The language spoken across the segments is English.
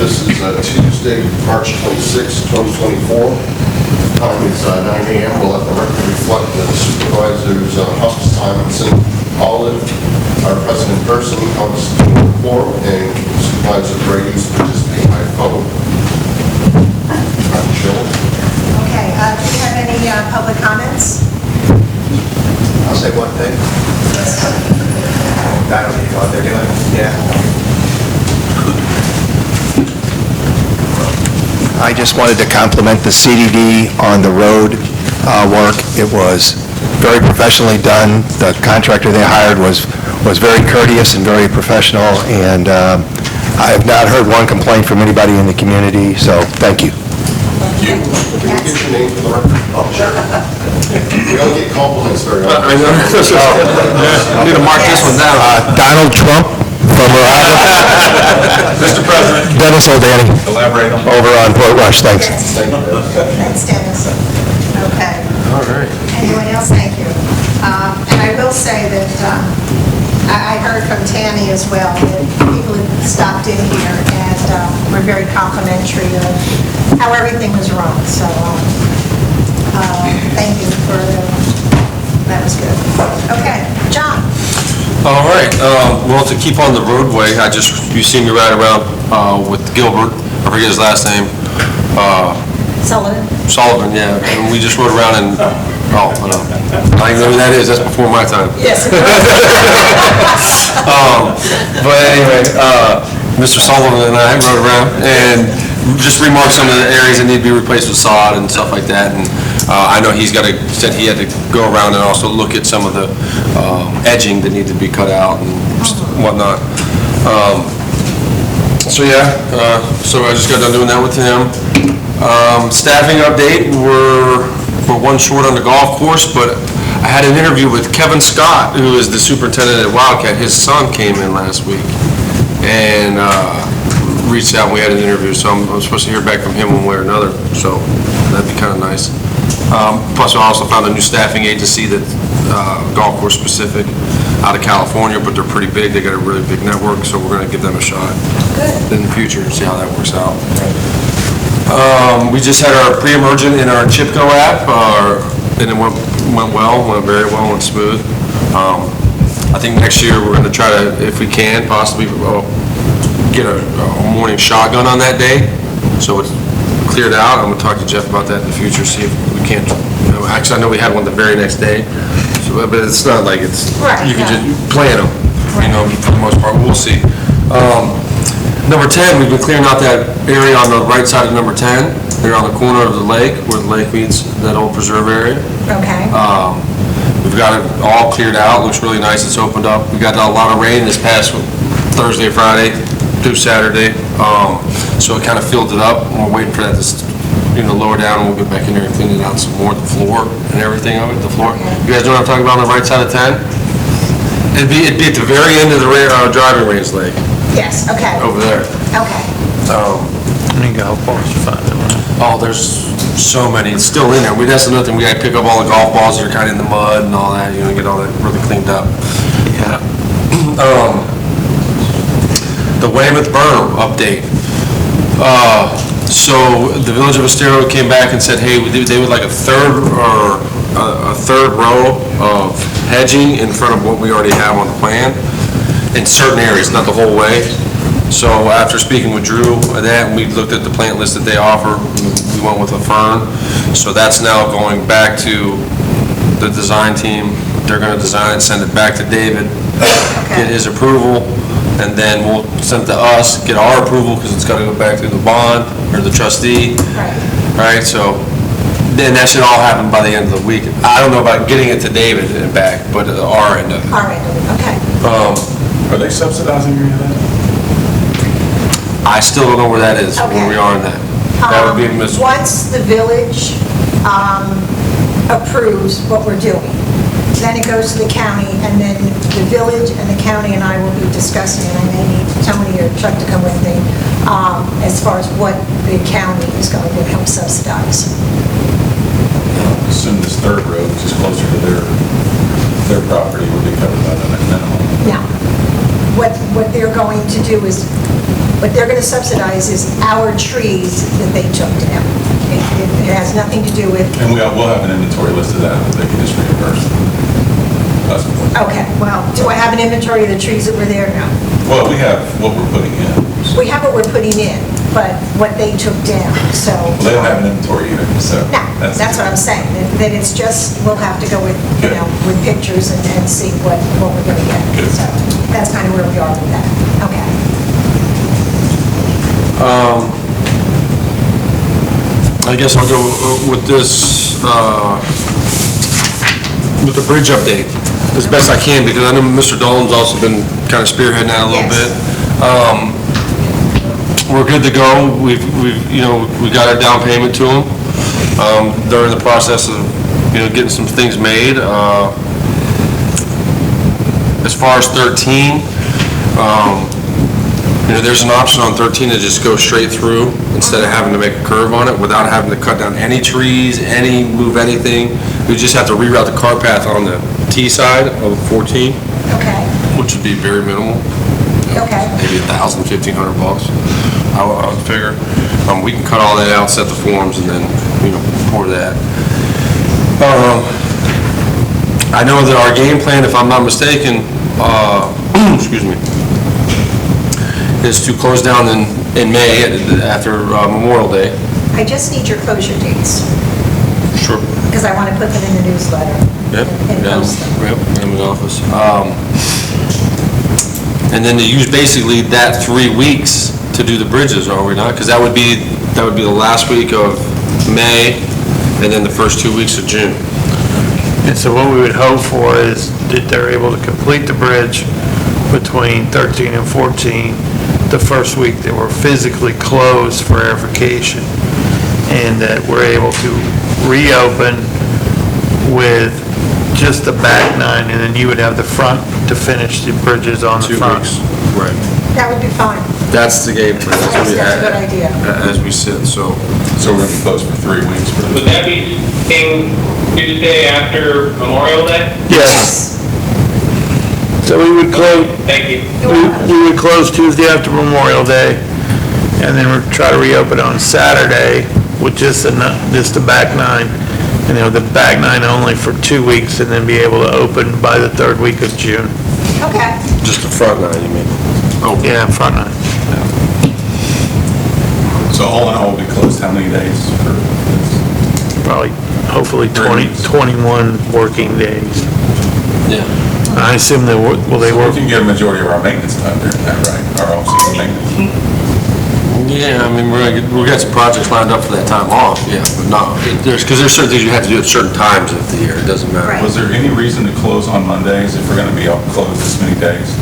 This is Tuesday, March 26, 2024. Time is 9 a.m. We'll let the record reflect that Supervisors Huff, Simonson, Olive, our President Person comes to the floor, and Supervisor Brady's participating by phone. Okay, do you have any public comments? I'll say one thing. I don't know what they're doing. Yeah. I just wanted to compliment the CDD on the road work. It was very professionally done. The contractor they hired was very courteous and very professional, and I have not heard one complaint from anybody in the community, so thank you. Thank you. Can you get your name for the record? Oh, sure. We don't get compliments very often. I know. I need to mark this one down. Donald Trump from Rhode Island. Mr. President. Dennis O'Danny. Elaborate on. Over on Port Rush. Thanks. Thank you. Thanks, Dennis. Okay. All right. Anyone else? Thank you. And I will say that I heard from Tammy as well, that people had stopped in here and were very complimentary of how everything was run. So thank you for that was good. Okay, John. All right. Well, to keep on the roadway, you see me ride around with Gilbert. I forget his last name. Sullivan. Sullivan, yeah. And we just rode around and, I don't know who that is. That's before my time. Yes. But anyway, Mr. Sullivan and I rode around and just remarked some of the areas that need to be replaced with sod and stuff like that. And I know said he had to go around and also look at some of the edging that needed to be cut out and whatnot. So I just got done doing that with him. Staffing update, we're one short on the golf course, but I had an interview with Kevin Scott, who is the superintendent at Wildcat. His son came in last week and reached out and we had an interview, so I'm supposed to hear back from him one way or another, so that'd be kind of nice. Plus, I also found a new staffing agency that's golf course specific out of California, but they're pretty big. They got a really big network, so we're going to give them a shot in the future and see how that works out. We just had our pre-emergent in our Chipco app, and it went very well, went smooth. I think next year we're going to try to, if we can, possibly get a morning shotgun on that day, so it's cleared out. I'm going to talk to Jeff about that in the future, see if we can't. Actually, I know we had one the very next day, so, but it's not like it's you can just plan them. For the most part, we'll see. Number 10, we've been clearing out that area on the right side of number 10, here on the corner of the lake, where the lake meets that old preserve area. Okay. We've got it all cleared out. Looks really nice. It's opened up. We got a lot of rain this past Thursday, Friday, through Saturday, so it kind of filled it up. We're waiting for that to lower down, and we'll get back in there and clean it out some more. The floor and everything of it. The floor. You guys know what I'm talking about on the right side of 10? It'd be at the very end of the driving range lake. Yes. Okay. Over there. Okay. How many golf balls you find? Oh, there's so many. It's still in there. That's another thing. We got to pick up all the golf balls that are kind of in the mud and all that. Get all that really cleaned up. Yeah. The Weymouth berm update. So the Village of Estero came back and said, hey, they would like a third row of hedging in front of what we already have on the plan in certain areas, not the whole way. So after speaking with Drew, we looked at the plant list that they offer. We went with a fern. So that's now going back to the design team. They're going to design it, send it back to David, get his approval, and then we'll send it to us, get our approval, because it's got to go back through the bond or the trustee. Right. So then that should all happen by the end of the week. I don't know about getting it to David and back, but our end of it. Our end of it. Okay. Are they subsidizing any of that? I still don't know where that is, where we are in that. That would be once the village approves what we're doing, then it goes to the county, and then the village and the county and I will be discussing, and I may need Tony or Chuck to come with me, as far as what the county is going to help subsidize. I assume this third road, which is closer to their property, will be covered by the minimum. Now, what they're going to do is What they're going to subsidize is our trees that they took down. It has nothing to do with, And we'll have an inventory list of that they can just reimburse us for. okay, well, do I have an inventory of the trees that were there? No. Well, we have what we're putting in. We have what we're putting in, but what they took down, so. Well, they don't have an inventory either, so. No, that's what I'm saying, that it's just, we'll have to go with, with pictures and see what we're gonna get. Good. So that's kind of where we are with that. Okay. I guess I'll go with this, with the bridge update as best I can, because I know Mr. Dolan's also been kind of spearheading that a little Yes. bit. We're good to go. We got our down payment to them. They're in the process of, getting some things made. As far as 13, there's an option on 13 to just go straight through instead of having to make a curve on it without having to cut down any trees, move anything. We just have to reroute the car path on the T side of 14, Okay, which would be very minimal. okay. Maybe $1,000, $1,500, I would figure. We can cut all that out, set the forms, and then, pour that. I know that our game plan, if I'm not mistaken, excuse me, is to close down in May after Memorial Day. I just need your closure dates, Sure. because I want to put them in the newsletter. Yep. And post them. Yep, in the office. And then to use basically that 3 weeks to do the bridges, are we not? Because that would be the last week of May, and then the first 2 weeks of June. And so what we would hope for is that they're able to complete the bridge between 13 and 14, the first week that we're physically closed for aerification, and that we're able to reopen with just the back 9, and then you would have the front to finish the bridges on the 2 front. weeks. Right. That would be fine. That's the game plan. That's a good idea. As we sit, so. So we're gonna be closed for 3 weeks. Would that be Tuesday after Memorial Day? Yes. So we would close, Thank you. we would close Tuesday after Memorial Day, and then we'd try to reopen on Saturday with just the back 9, and the back 9 only for 2 weeks, and then be able to open by the 3rd week of June. Okay. Just the front 9, you mean? Oh, Yeah, front 9. So all in all, we'll be closed how many days? Probably, hopefully 21 working days. yeah. I assume they work, will they So work? we can get a majority of our maintenance done during that, right? Our off-season maintenance. Yeah, I mean, we've got some projects lined up for that time off, yeah, but no, because there's certain things you have to do at certain times of the year, it doesn't matter. Right. Was there any reason to close on Mondays if we're gonna be closed this many days?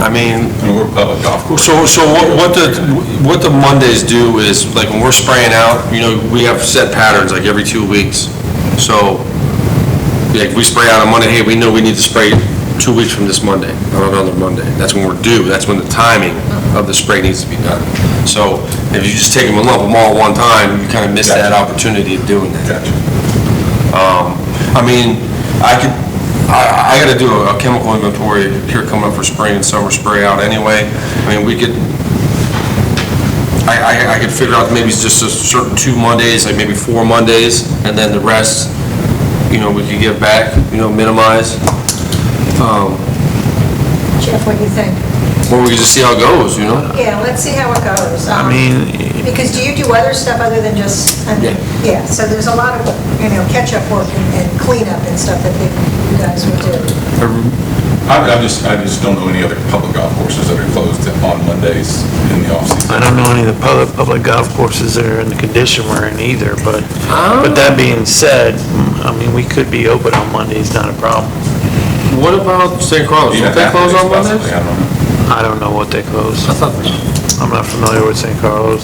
I mean, I mean, we're a public golf course. so what the Mondays do is, like, when we're spraying out, we have set patterns, like, every 2 weeks. So, like, we spray out on Monday, hey, we know we need to spray 2 weeks from this Monday, on another Monday. That's when we're due, that's when the timing of the spray needs to be done. So, if you just take them and lump them all at one time, you kind of miss that Gotcha. opportunity of doing that. Gotcha. I mean, I gotta do a chemical inventory here coming up for spring and summer spray out anyway. I mean, I could figure out maybe it's just a certain 2 Mondays, like maybe 4 Mondays, and then the rest, we could give back, minimize. Jeff, what do you think? Or we could just see how it goes, Yeah, let's see how it goes. I mean, Because do you do other stuff other than just, Yeah. yeah, so there's a lot of, catch-up work and cleanup and stuff that you guys would do. I just don't know any other public golf courses that are closed on Mondays in the off-season. I don't know any of the public golf courses that are in the condition we're in either, but that being said, I mean, we could be open on Mondays, not a problem. What about St. Carlos? You Don't they have to close on possibly, Mondays? I don't know. I don't know what they close. I thought, I'm not familiar with St. Carlos.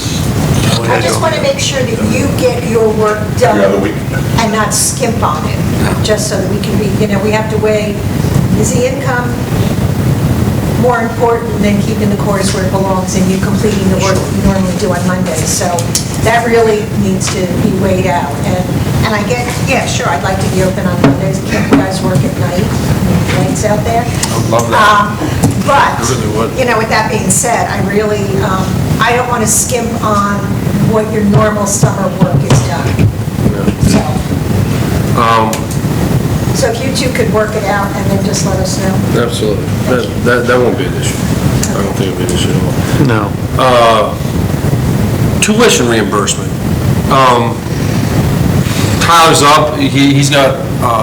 I just want to make sure that you get your work Every other done week. and not skimp on it, just so that we can be, we have to weigh, is the income more important than keeping the course where it belongs and you completing the work you normally do on Mondays? So that really needs to be weighed out. And I get, yeah, sure, I'd like to be open on Mondays. Can't you guys work at night? Lights out there? I would love that. But, It really would. you know, with that being said, I really, I don't want to skimp on what your normal summer work is done. So, so if you two could work it out and then just let us know. Absolutely. That won't be an issue. I don't think it'll be an issue at all. No. Tuition reimbursement. Tyler's up, he's got,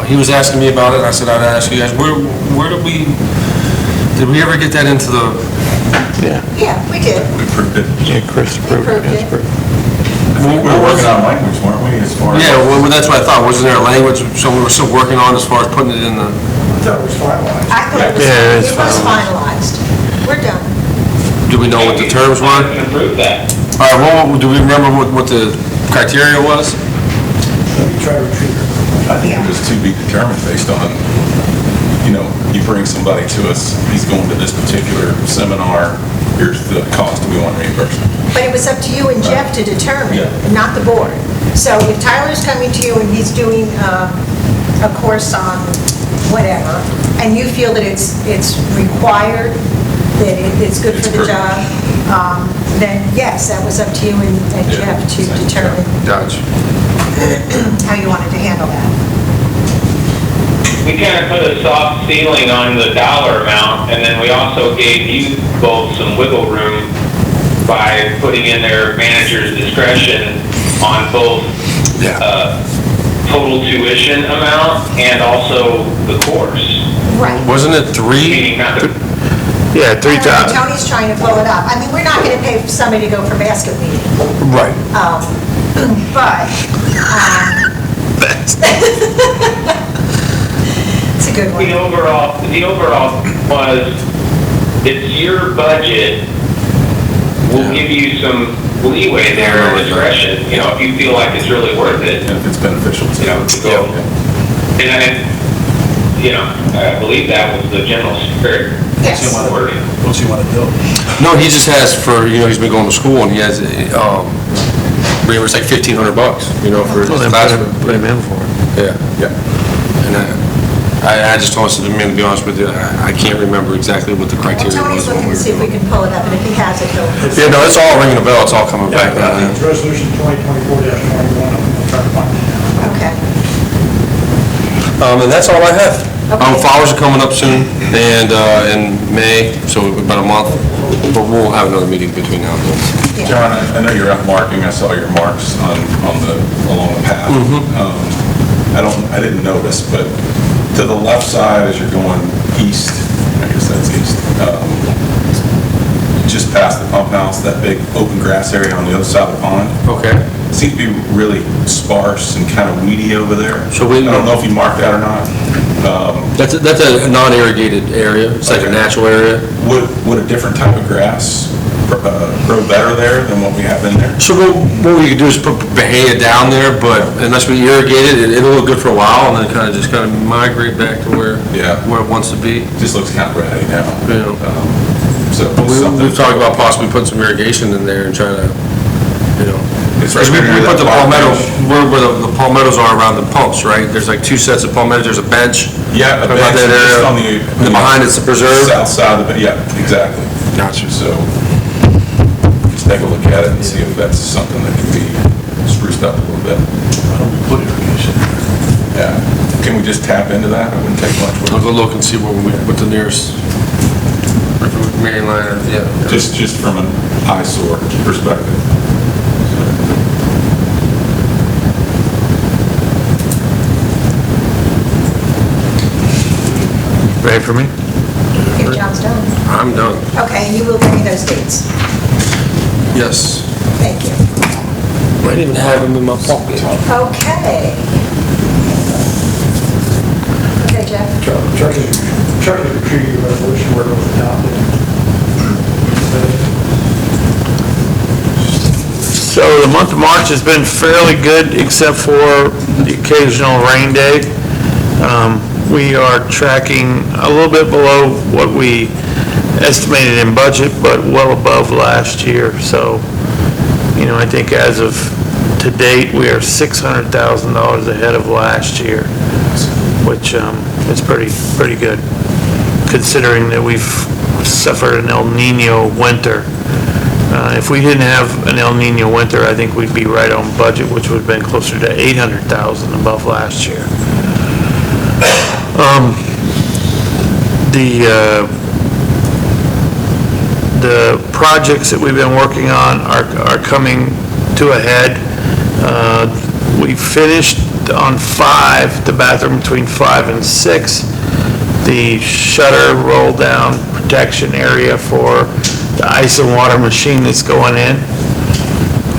he was asking me about it, and I said I'd ask you guys, where did we ever get that into the, Yeah. Yeah, we did. We approved it. Yeah, Chris approved it. Approved it. We were working on language, weren't we, as far as? yeah, well, that's what I thought, wasn't there a language, so we were still working on as far as putting it in the, I thought it Yeah, was, it's it was finalized. We're done. do we know what the terms were? Can approve that. All right, well, do we remember what the criteria was? I think it was to be determined based on, you bring somebody to us, he's going to this particular seminar, here's the cost, we want reimbursement. But it was up to you and Jeff to determine, Yeah. not the board. So if Tyler's coming to you and he's doing a course on whatever, and you feel that it's required, that it's good for the job, then yes, that was up to you and Yeah. Jeff to determine Gotcha. how you wanted to handle that. We kind of put a soft ceiling on the dollar amount, and then we also gave you both some wiggle room by putting in their manager's discretion on both total tuition amount and also the course. Right. Wasn't it 3? Meaning not the Yeah, 3,000. Tony's trying to blow it up. I mean, we're not going to pay for somebody to go for basket weaving. Right. But, it's a good one. The overall was, it's your budget. We'll give you some leeway there, discretion, if you feel like it's really worth it, And if it's beneficial to to go. And I believe that was the general spirit. Yes. Wording. What you want to do? No, he just has for, he's been going to school and he has, reimbursed like $1,500, for his Well, then class. put him in for it. Yeah. And I just told him, to be honest with you, I can't remember exactly what the Well, criteria was. Tony's when looking we to were see if we doing can pull it up, and if he has it, he'll... it. Yeah, no, it's all ringing a bell, it's all coming back now. It's resolution 2024-21, I'm trying to find it. Okay. And that's all I have. Okay. Flowers are coming up soon, and in May, so about a month, but we'll have another meeting between now and then. Yeah. John, I know you're out marking, I saw your marks along the path. I didn't notice, but to the left side as you're going east, I guess that's east, just past the pump house, that big open grass area on the other side of the pond, Okay. seems to be really sparse and kind of weedy over there. So I don't know if you marked that or not. That's a non-irrigated area, it's like a Okay. natural area. Would a different type of grass grow better there than what we have in there? So what we could do is put bahia down there, but unless we irrigate it, it'll look good for a while, and then kind of migrate back to where it wants to be. Just looks kind of ratty now. Yeah. So But something- we've talked about possibly putting some irrigation in there and trying to, It's because we right near put the that palmetto, barn where the palmettos are around the pumps, right? There's like 2 sets of palmettos, there's a bench. Yeah, a Talk about bench that just area. on the... And behind it's the preserve. South side of it, yeah, exactly. Gotcha. So, just take a look at it and see if that's something that can be spruced up a little bit. Why don't we put irrigation? Yeah. Can we just tap into that? It wouldn't take much I'll work. go look and see what the nearest main line is, yeah. Just from an eyesore perspective. Ready for me? Your job's done. I'm done. Okay, and you will give me those dates. Yes. Thank you. Might even have them in my pocket. Okay. Okay, Jeff? Chuck is retrieving the resolution where it was adopted. So the month of March has been fairly good, except for the occasional rain day. We are tracking a little bit below what we estimated in budget, but well above last year. So, I think as of to date, we are $600,000 ahead of last year, which is pretty good, considering that we've suffered an El Nino winter. If we didn't have an El Nino winter, I think we'd be right on budget, which would have been closer to 800,000 above last year. The projects that we've been working on are coming to a head. We finished on 5, the bathroom between 5 and 6, the shutter roll down protection area for the ice and water machine that's going in.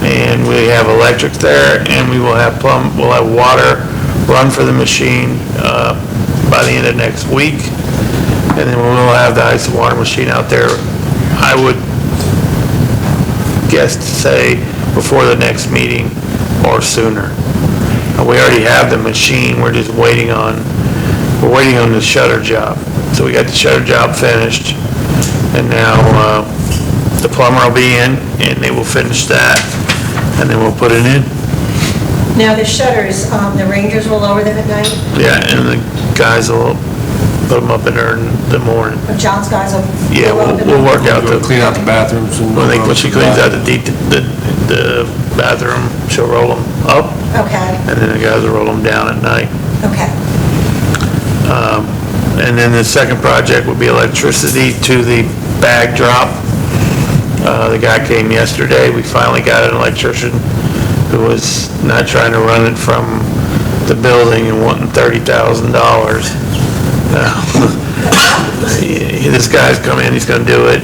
And we have electric there, and we'll have water run for the machine by the end of next week. And then we'll have the ice and water machine out there, I would guess to say before the next meeting or sooner. We already have the machine, we're just waiting on the shutter job. So we got the shutter job finished, and now the plumber will be in, and they will finish that, and then we'll put it in. Now, the shutters, the Rangers will lower them at night? Yeah, and the guys will put them up in there in the morning. Or John's guys will? Yeah, go up in we'll the- work out the, Clean out the bathrooms and. when she cleans out the bathroom, she'll roll them up, Okay, and then the guys will roll them down at night. okay. And then the second project will be electricity to the bag drop. The guy came yesterday, we finally got an electrician who was not trying to run it from the building and wanting $30,000. This guy's come in, he's gonna do it.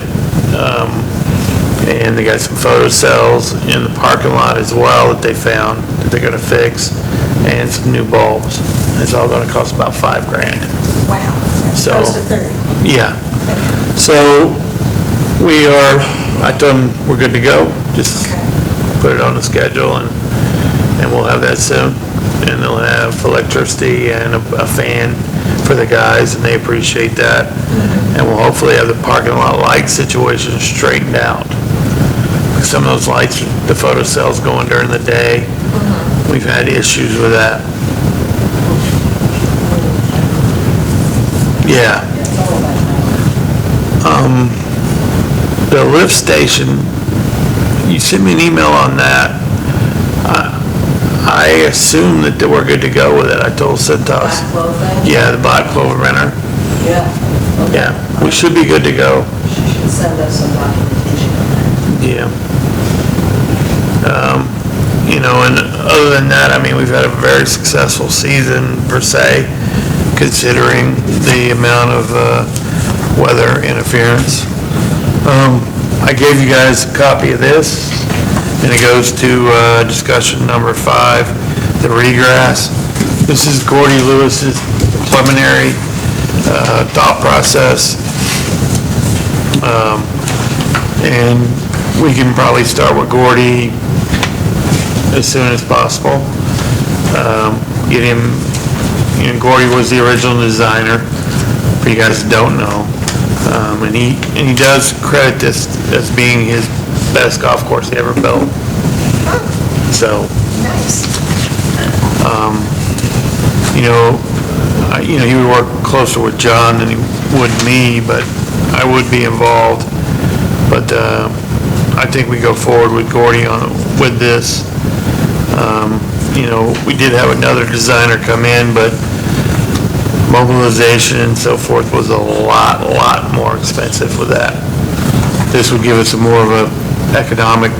And they got some photo cells in the parking lot as well that they found that they're gonna fix, and some new bulbs. It's all gonna cost about $5,000. Wow, that's So- close to 30. Yeah. So I told them we're good to go. Just Okay. put it on the schedule, and we'll have that soon. And they'll have electricity and a fan for the guys, and they appreciate that. And we'll hopefully have the parking lot light situation straightened out. Some of those lights, the photo cells going during the day, we've had issues with that. Yeah. The lift station, you sent me an email on that. I assume that we're good to go with it. I told Centos. Black clover? Yeah, the black clover renter. Yeah. Okay. Yeah, we should be good to go. She should send us some documentation on that. Yeah. And other than that, I mean, we've had a very successful season per se, considering the amount of weather interference. I gave you guys a copy of this, and it goes to discussion number 5, the regrass. This is Gordy Lewis's preliminary thought process. And we can probably start with Gordy as soon as possible. Get him, Gordy was the original designer, for you guys that don't know. And he does credit this as being his best golf course he ever built. So, Nice. he would work closer with John than he would me, but I would be involved. But I think we go forward with Gordy with this. We did have another designer come in, but mobilization and so forth was a lot more expensive with that. This would give us more of a economic,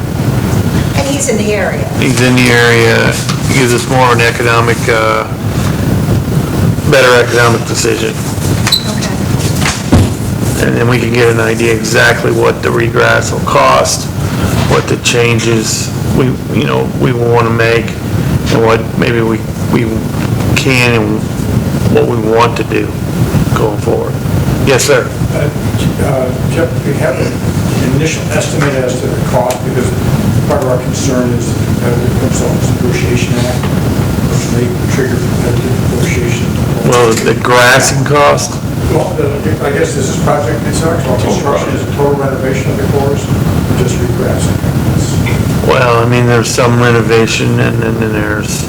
And he's in the area. he's in the area, it gives us more of an economic, better economic decision. Okay. And then we can get an idea exactly what the regrass will cost, what the changes we will want to make, and what maybe we can and what we want to do going forward. Yes, sir. Jeff, do you have an initial estimate as to the cost? Because part of our concern is the Competitive Consultants Negotiation Act, which may trigger competitive negotiation. Well, the grassing cost, Well, I guess this is project construction, is a total renovation of the course, or just regrassing? well, I mean, there's some renovation and then there's,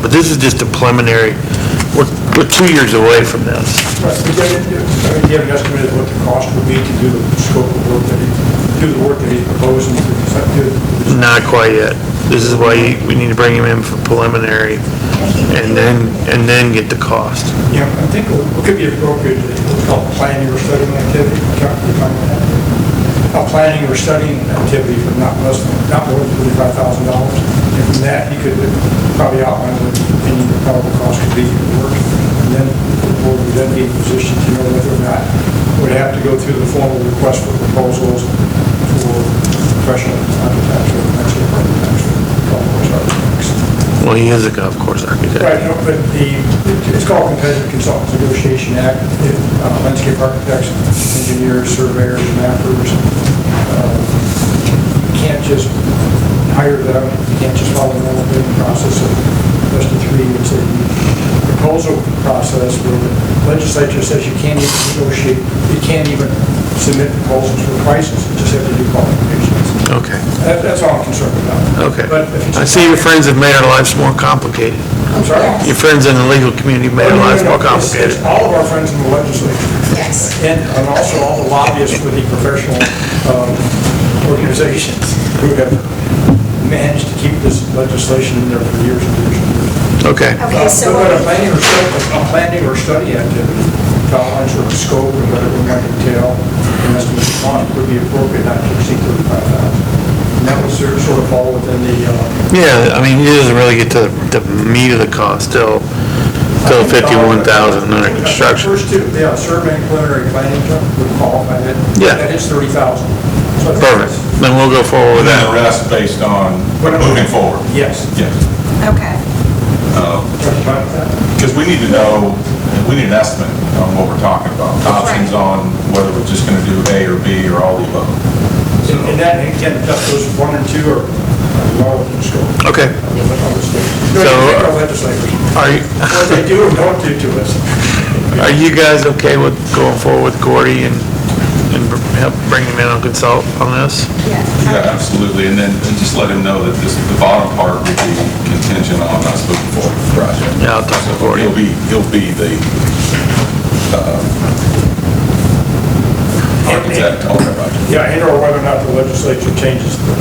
but this is just a preliminary. we're 2 years away from this. Right, but do you have an estimate of what the cost would be to do the scope of work do the work that he's proposing to do? Not quite yet. This is why we need to bring him in for preliminary and then get the cost. Yeah, I think it could be appropriate, what's called planning or studying activity. A planning or studying activity for not more than $35,000. And from that, you could probably outline what any probable cost could be for the work. And then the board would then be in a position to know whether or not would have to go through the formal request for proposals for professional architecture, actually architecture, golf course architects. Well, he is a golf course architect. Right, no, but it's called Competitive Consultants Negotiation Act. Landscape architects, engineers, surveyors, mappers. You can't just hire them, you can't just follow the normal bidding process of best of three. It's a proposal process where the legislature says you can't even negotiate, you can't even submit proposals for prices, you just have to do qualifications. Okay, That's all I'm concerned about. okay. But if it's I see your friends have made our lives more complicated. I'm sorry? Your friends in the legal community have made our lives more complicated. It's all of our friends in the legislature. Yes. And also all the lobbyists for the professional organizations who have managed to keep this legislation in there for years and years and years. Okay. Okay, so, But a planning or study activity, to outline sort of scope and whatever it might entail, and estimate the cost would be appropriate, not to exceed $35,000. And that would sort of fall within the, Yeah, I mean, he doesn't really get to the meat of the cost till 51,000 under construction. First two, yeah, surveying preliminary planning would qualify that. Yeah. That is 30,000. So that's- Perfect. Then we'll go forward with And then the that. rest based on moving forward. Yes. Yes. okay. Because we need to know, we need an estimate on what we're talking about. Options on whether we're just going to do A or B or all the above. And that, again, those 1 and 2 are well within scope. Okay. So, our legislators, Are you, what they do or don't do to us. are you guys okay with going forward with Gordy and help bring him in on consult on this? Yeah. Yeah, absolutely. And then just let him know that the bottom part will be contingent on us moving forward with the project. Yeah, I'll talk to Gordy. He'll be the architect on the project. Yeah, and or whether or not the legislature changes the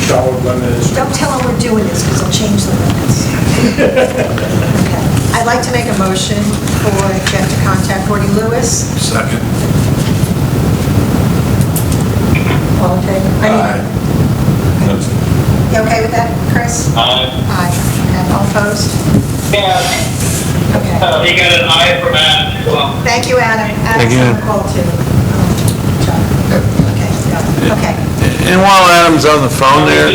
dollar limits. Don't tell them we're doing this, because they'll change the limits. Okay. I'd like to make a motion for Jeff to contact Gordy Lewis. Second. All in favor? You okay with that, Chris? Aye. Okay, all opposed? Yeah, Okay. you got an eye from Matt as well. Thank you, Adam. Thank you. Adam's on the call too. Chuck. Okay, got it. Okay. And while Adam's on the phone there,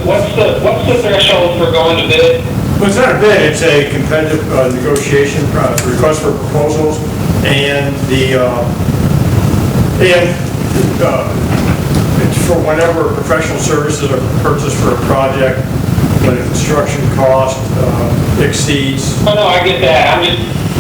What's the threshold for going to bid? Well, it's not a bid, it's a competitive negotiation, request for proposals, and it's for whenever professional services are purchased for a project, when the construction cost exceeds. Oh, no, I get that,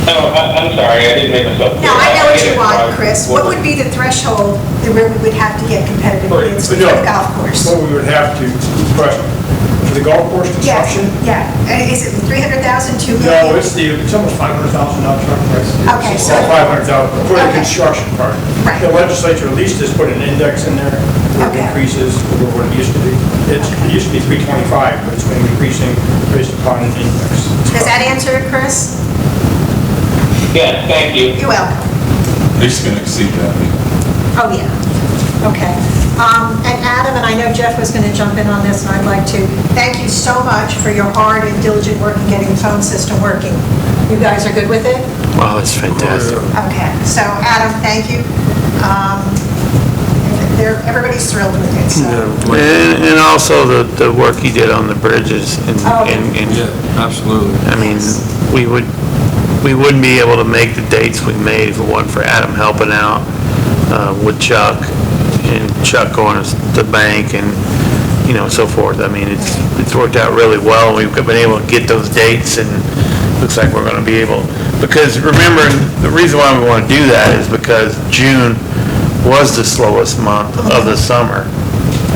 I'm sorry, I didn't make myself clear. Now, I know what get you it. want, Chris. What would be the threshold where we would have to get competitive bids for the golf course? What we would have to request for the golf course Yes, construction? yeah. Is it 300,000, 2 No, million? it's almost $500,000 price. Okay, It's so- about $500,000 for the Okay. construction part. Right. The legislature at least has put an index in there where it Okay. increases over what it used to be. It used to be 325, but it's been increasing based upon an index. Does that answer it, Chris? Yes, thank you. You're welcome. He's going to exceed that. Oh, yeah. Okay. And Adam, and I know Jeff was going to jump in on this, and I'd like to thank you so much for your hard and diligent work in getting the phone system working. You guys are good with it? wow, that's fantastic. Okay. So, Adam, thank you. Everybody's thrilled with it, so. And also the work he did on the bridges and, Oh, Yeah, absolutely. I mean, we wouldn't be able to make the dates we made if it wasn't for Adam helping out with Chuck, and Chuck going to the bank and, so forth. I mean, it's worked out really well. We've been able to get those dates, and looks like we're going to be able, because remember, the reason why we want to do that is because June was the slowest month of the summer.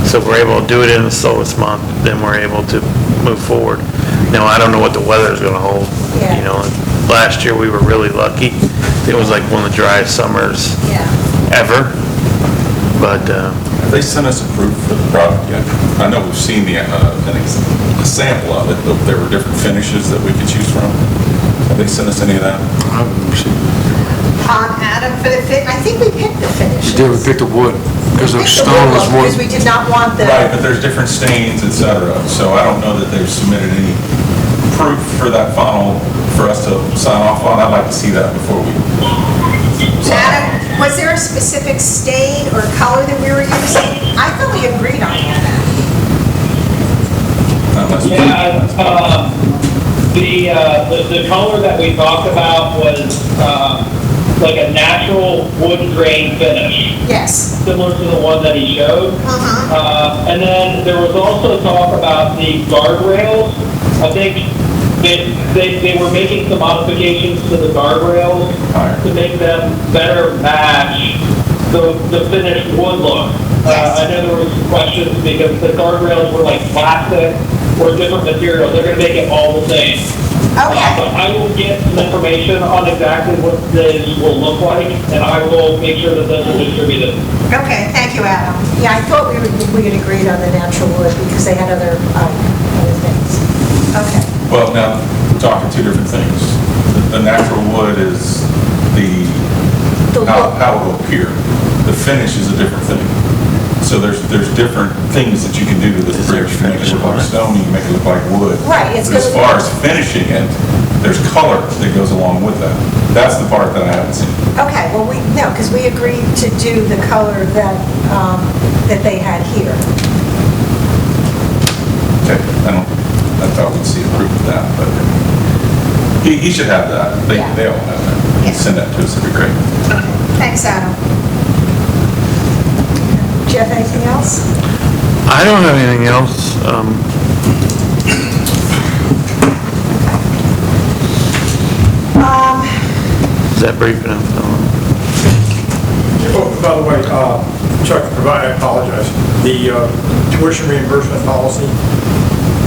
So if we're able to do it in the slowest month, then we're able to move forward. Now, I don't know what the weather's gonna hold, Yeah. you know. Last year, we were really lucky. It was like one of the driest summers Yeah. ever, but, Have they sent us a proof for the product yet? I know we've seen a sample of it, but there were different finishes that we could choose from. Have they sent us any of that? Adam, for the fit, I think we picked the finishes. We picked the wood, because the We picked the stone was wood more... Because we did not want the... Right, but there's different stains, et cetera, so I don't know that they've submitted any proof for that final, for us to sign off on. I'd like to see that before we sign Adam, off. was there a specific stain or color that we were using? I thought we agreed on all that. Unless we- The color that we talked about was like a natural wood grain finish, Yes. similar to the one that he showed. And then there was also talk about the guardrails. I think they were making some modifications to the guardrails to make them better match the finished wood look. I know there were some questions because the guardrails were like plastic or different materials. They're going to make it all the same. Okay. But I will get some information on exactly what these will look like, and I will make sure that those are distributed. Okay, thank you, Adam. Yeah, I thought we had agreed on the natural wood because they had other things. Okay. Well, now, we're talking two different things. The natural wood is how it will appear. The finish is a different thing. So there's different things that you can do to this bridge. You can make it look like stone, you can make it look like wood. Right, it's But as gonna- far as finishing it, there's color that goes along with that. That's the part that I haven't seen. Okay, well, because we agreed to do the color that they had here. Okay, I thought we'd see a proof of that, but he should have that. They all have that. Yeah. Send that to us, it'd be great. Thanks, Adam. Do you have anything else? I don't have anything else. Is that brief enough? Oh, by the way, Chuck, I apologize. The tuition reimbursement policy,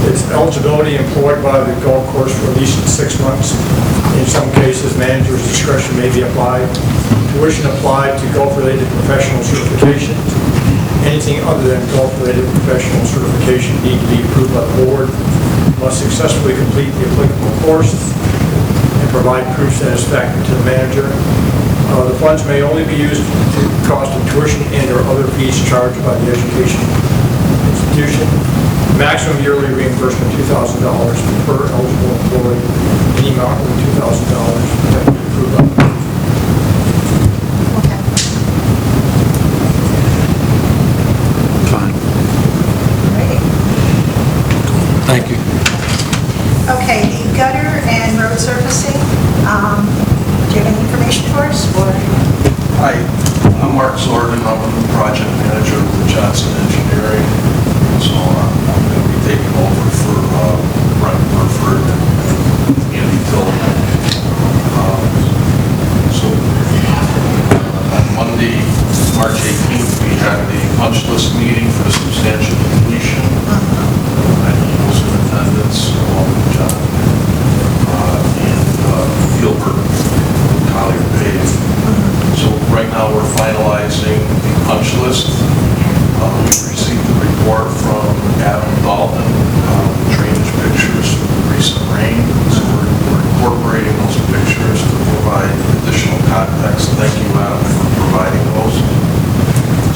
it's eligibility employed by the golf course for at least 6 months. In some cases, manager's discretion may be applied. Tuition applied to golf-related professional certification. Anything other than golf-related professional certification need to be approved by the board. Must successfully complete the applicable course and provide proof satisfactory to the manager. The funds may only be used to cost of tuition and/or other fees charged by the education institution. Maximum yearly reimbursement $2,000 per eligible employee. Any amount over $2,000 that be approved by the board. Okay. Fine. Ready? Thank you. Okay, the gutter and road surfacing, do you have any information for us, or? Hi, I'm Mark Zordan, I'm the project manager with Johnson Engineering, so I'm going to be taking over for Brent Burford and Andy Tillman. So on Monday, March 18th, we had a punch list meeting for substantial completion. I was in attendance along with John and Gilbert, Collier Pave. So right now, we're finalizing the punch list. We received a report from Adam Dalton, drainage pictures from the recent rain. So we're incorporating those pictures to provide additional context. Thank you, Adam, for providing those.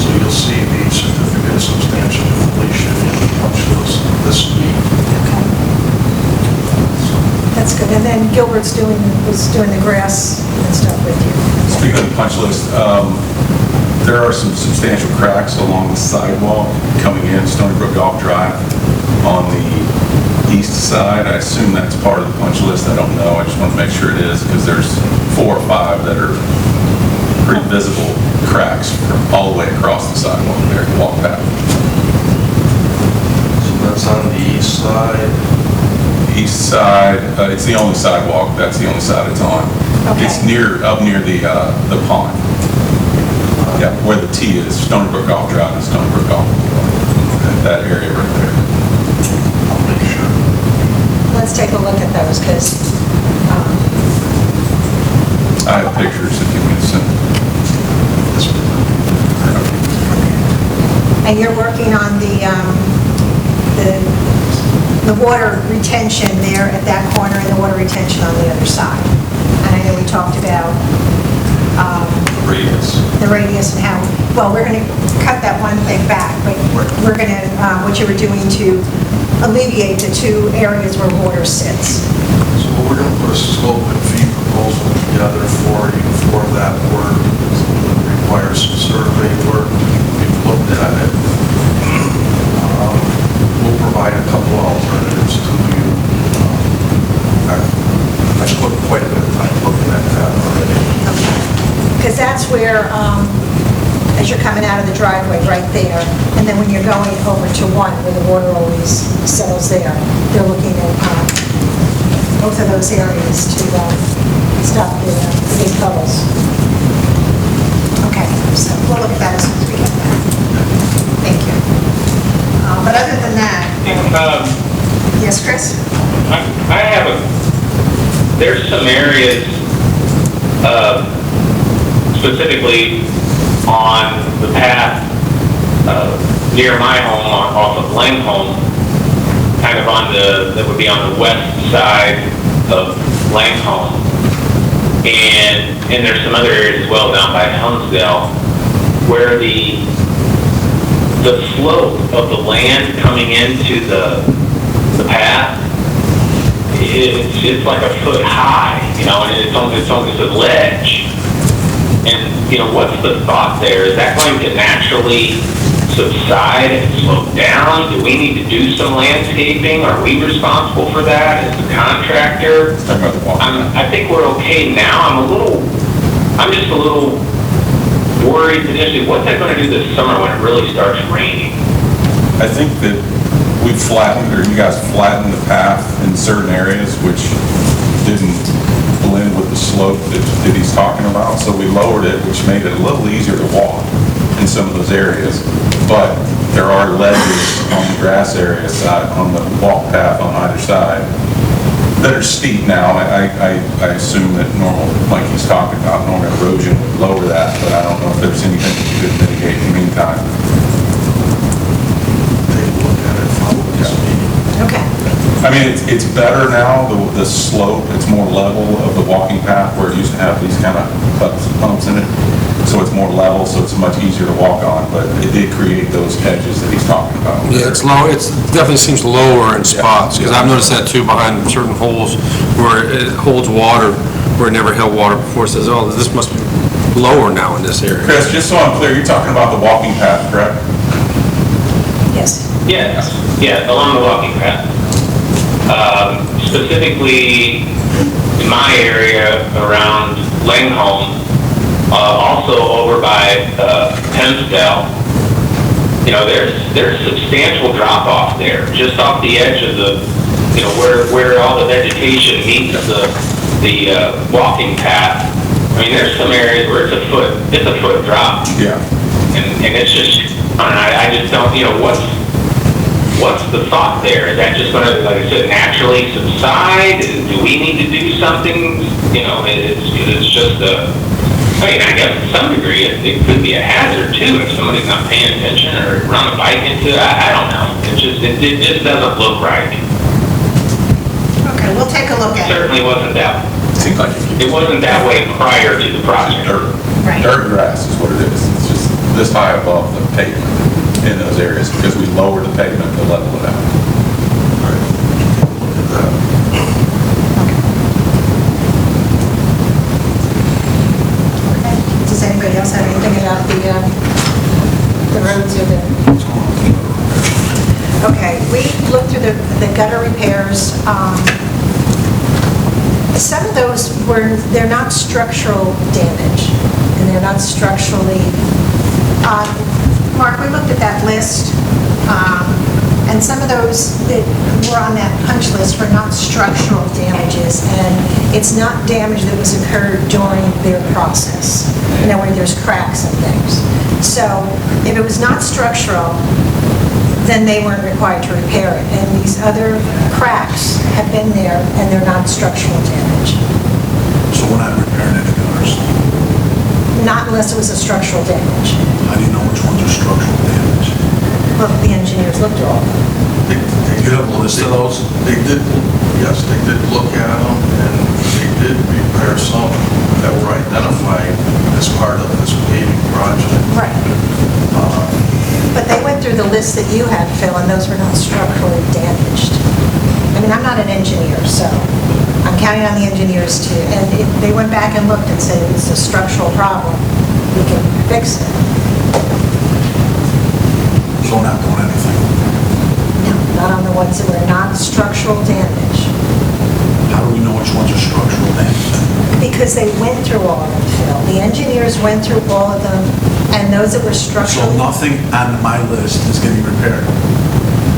So you'll see the certificate of substantial completion in the punch list this week. That's good, and then Gilbert's was doing the grass and stuff with you. Speaking of the punch list, there are some substantial cracks along the sidewalk coming in Stony Brook Golf Drive on the east side. I assume that's part of the punch list. I don't know. I just want to make sure it is because there's 4 or 5 that are pretty visible cracks from all the way across the sidewalk there to walk back. So that's on the east side. East side, it's the only sidewalk. That's the only side it's on. Okay. It's up near the pond. Yeah, where the T is, Stony Brook Golf Drive and Stony Brook Golf. That area right there. I'll make sure. Let's take take a look at those, because, I have pictures if you can send. and you're working on the water retention there at that corner and the water retention on the other side. And I know we talked about the radius and how, well, we're going to cut that one thing back, but we're going to, what you were doing to alleviate the two areas where water sits. So we're going to put a scope and fee proposal together for that work. It requires some survey work. We've looked at it. We'll provide a couple of alternatives to you. I spent quite a bit of time looking at that already. Because that's where, as you're coming out of the driveway, right there, and then when you're going over to one, where the water always settles there, they're looking at both of those areas to stop the big bubbles. Okay, so we'll look at that as soon as we get back. Thank you. But other than that, yes, Chris? I have there's some areas, specifically on the path near my home, off of Langholm, kind of that would be on the west side of Langholm. And there's some other areas as well down by Helmsdale, where the slope of the land coming into the path, it's like a foot high, and it's almost a ledge. And, what's the thought there? Is that going to naturally subside and slope down? Do we need to do some landscaping? Are we responsible for that as the contractor? I think we're okay now. I'm just a little worried potentially, what's that going to do this summer when it really starts raining? I think that we flattened, or you guys flattened the path in certain areas, which didn't blend with the slope that he's talking about. So we lowered it, which made it a little easier to walk in some of those areas. But there are ledges on the grass area side, on the walk path on either side, that are steep now. I assume that like he's talking about, normal erosion would lower that, but I don't know if there's anything you could mitigate in the meantime. Take a look at it, follow this meeting. Okay. I mean, it's better now, the slope, it's more level of the walking path, where it used to have these kind of bumps in it. So it's more level, so it's much easier to walk on, but it did create those edges that he's talking about. Yeah, it's low, it definitely seems lower in spots, because I've noticed that too behind certain holes where it holds water, where it never held water before. It says, oh, this must be lower now in this area. Chris, just so I'm clear, you're talking about the walking path, correct? Yes. Yes, along the walking path. Specifically in my area around Langholm, also over by Hempsdale, there's substantial drop off there, just off the edge of the, where all the vegetation meets the walking path. I mean, there's some areas where it's a foot drop. Yeah. And it's just, I just don't, what's the thought there? Is that just going to, like I said, naturally subside? Do we need to do something? It's just I guess to some degree it could be a hazard too if somebody's not paying attention or run a bike into it. I don't know. It just doesn't look right. Okay, we'll take a look at it. Certainly wasn't that. Seems like It wasn't that way prior to the project. Right. dirt grass is what it is. It's just this high above the pavement in those areas, because we lowered the pavement to level it out. Look at that. Okay. Does anybody else have anything about the roads or the? Okay, we looked through the gutter repairs. Some of those they're not structural damage, and they're not structurally, Mark, we looked at that list, and some of those that were on that punch list were not structural damages, and it's not damage that was incurred during their process, where there's cracks and things. So if it was not structural, then they weren't required to repair it. And these other cracks have been there, and they're not structural damage. So we're not repairing any gutters. Not unless it was a structural damage. How do you know which ones are structural damage? Look, the engineers looked at all of them. You have a list of those? They did, yes, they did look at them, and they did repair some that were identified as part of this paving project. Right. But they went through the list that you had, Phil, and those were not structurally damaged. I mean, I'm not an engineer, so I'm counting on the engineers to, and if they went back and looked and said it's a structural problem, we can fix it. So we're not doing anything. No, not on the ones that were not structural damage. How do we know which ones are structural damage? Because they went through all of them, Phil. The engineers went through all of them, and those that were So structurally, nothing on my list is getting repaired?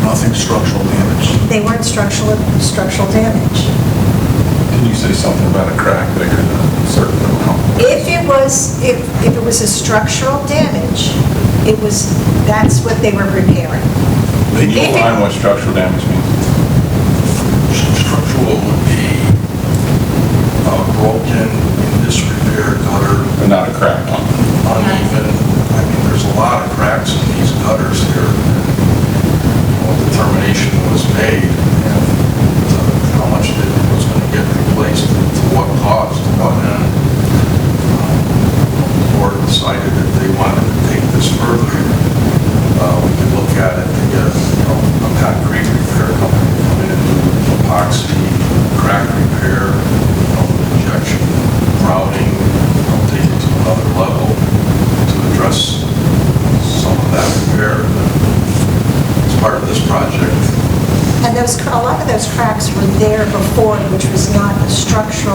Nothing structural damage? they weren't structural damage. Can you say something about a crack bigger than a certain amount? If it was a structural damage, that's what they were repairing. Can you If it- define what structural damage means? Structural would be a broken, in disrepair gutter, But not a crack? uneven. I mean, there's a lot of cracks in these gutters here. No determination was made, and how much was going to get replaced, to what cost, to what end. The board decided that they wanted to take this further. We could look at it to get, a concrete repair company to come in, epoxy, crack repair, injection, routing, take it to another level to address some of that repair as part of this project. And a lot of those cracks were there before, which was not a structural